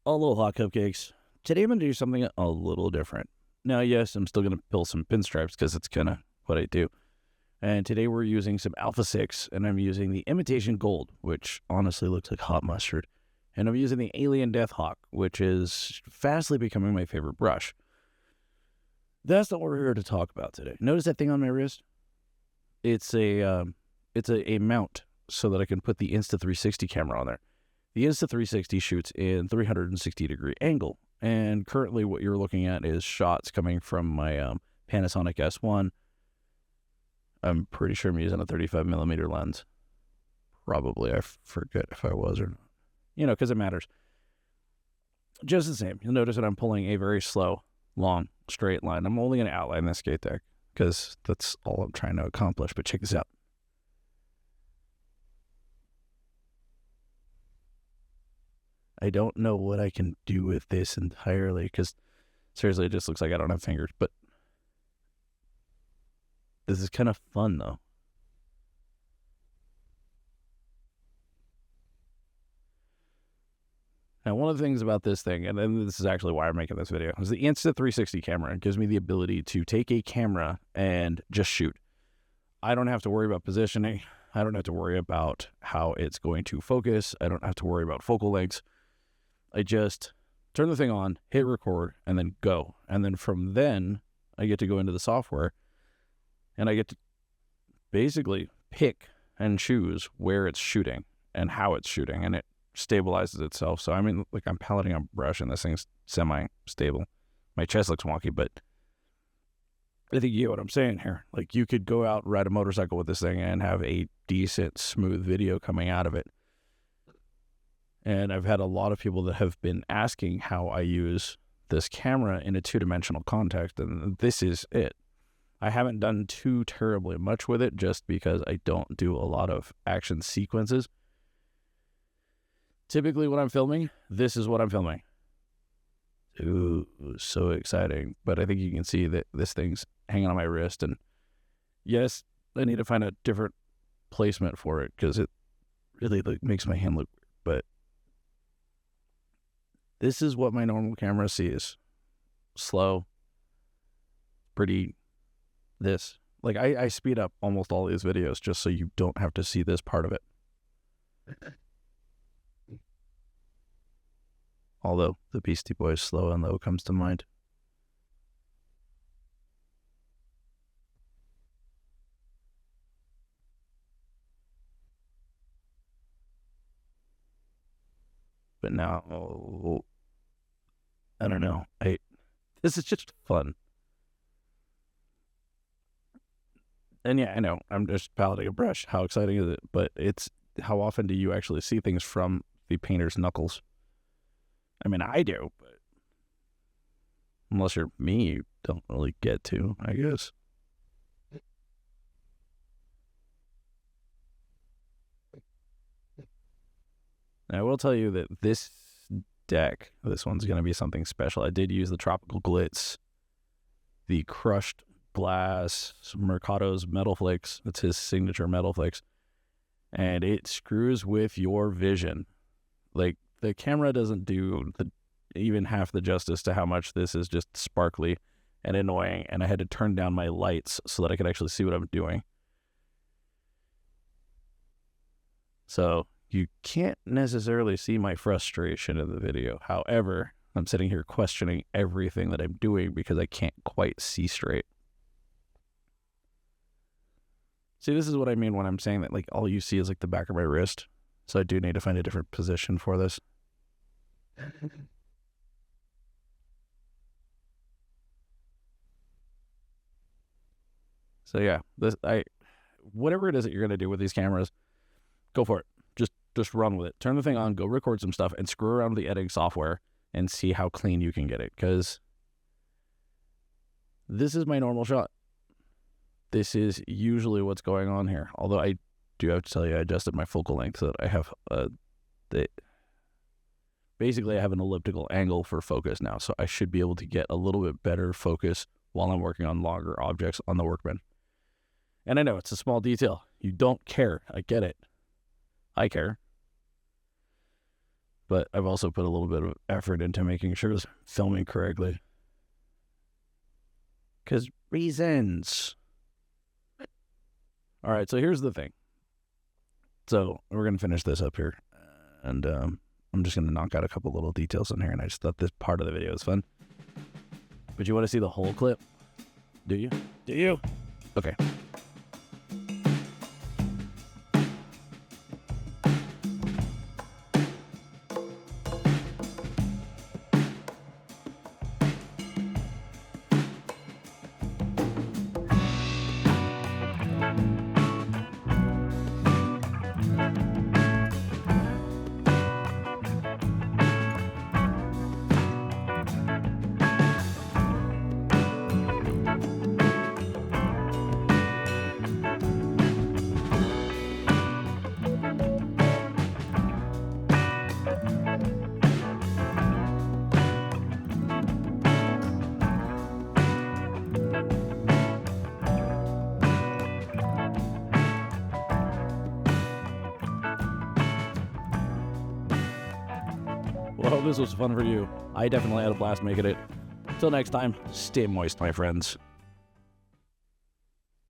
Aloha cupcakes. Today I'm going to do something a little different. Now, yes, I'm still going to pull some pinstripes because it's kind of what I do. And today we're using some Alpha 6, and I'm using the Imitation Gold, which honestly looks like hot mustard. And I'm using the Alien Death Hawk, which is fastly becoming my favorite brush. That's not what we're here to talk about today. Notice that thing on my wrist? It's a mount so that I can put the Insta360 camera on there. The Insta360 shoots in 360-degree angle, and currently what you're looking at is shots coming from my Panasonic S1. I'm pretty sure I'm using a 35mm lens. Probably. I forget if I was or not. You know, because it matters. Just the same, you'll notice that I'm pulling a very slow, long, straight line. I'm only going to outline this skate deck because that's all I'm trying to accomplish, but check this out. I don't know what I can do with this entirely because seriously, it just looks like I don't have fingers, but this is kind of fun though. Now, one of the things about this thing, and then this is actually why I'm making this video, is the Insta360 camera. It gives me the ability to take a camera and just shoot. I don't have to worry about positioning. I don't have to worry about how it's going to focus. I don't have to worry about focal lengths. I just turn the thing on, hit record, and then go. And then from then, I get to go into the software, and I get to basically pick and choose where it's shooting and how it's shooting, and it stabilizes itself. So I mean, like, I'm paleting a brush, and this thing's semi-stable. My chest looks wonky, but I think you get what I'm saying here. Like, you could go out, ride a motorcycle with this thing, and have a decent, smooth video coming out of it. And I've had a lot of people that have been asking how I use this camera in a two-dimensional context, and this is it. I haven't done too terribly much with it just because I don't do a lot of action sequences. Typically when I'm filming, this is what I'm filming. Ooh, so exciting. But I think you can see that this thing's hanging on my wrist, and yes, I need to find a different placement for it because it really makes my hand look weird. But this is what my normal camera sees. Slow. Pretty. This. Like, I speed up almost all these videos just so you don't have to see this part of it. Although the Beastie Boys' Slow and Low comes to mind. But now, I don't know. This is just fun. And yeah, I know, I'm just paleting a brush. How exciting is it? But it's, how often do you actually see things from the painter's knuckles? I mean, I do, but unless you're me, you don't really get to, I guess. I will tell you that this deck, this one's going to be something special. I did use the Tropical Glitz, the crushed glass, Mercado's Metal Flakes. That's his signature Metal Flakes. And it screws with your vision. Like, the camera doesn't do even half the justice to how much this is just sparkly and annoying. And I had to turn down my lights so that I could actually see what I'm doing. So you can't necessarily see my frustration in the video. However, I'm sitting here questioning everything that I'm doing because I can't quite see straight. See, this is what I mean when I'm saying that, like, all you see is, like, the back of my wrist. So I do need to find a different position for this. So yeah, whatever it is that you're going to do with these cameras, go for it. Just run with it. Turn the thing on, go record some stuff, and screw around with the editing software and see how clean you can get it. Because this is my normal shot. This is usually what's going on here. Although I do have to tell you, I adjusted my focal length so that I have basically I have an elliptical angle for focus now. So I should be able to get a little bit better focus while I'm working on longer objects on the workbench. And I know it's a small detail. You don't care. I get it. I care. but I've also put a little bit of effort into making sure it's filming correctly. Because reasons. All right, so here's the thing. So we're going to finish this up here. And I'm just going to knock out a couple little details in here. And I just thought this part of the video was fun. But you want to see the whole clip? Do you? Do you? Okay. Well, I hope this was fun for you. I definitely had a blast making it. Till next time, stay moist, my friends.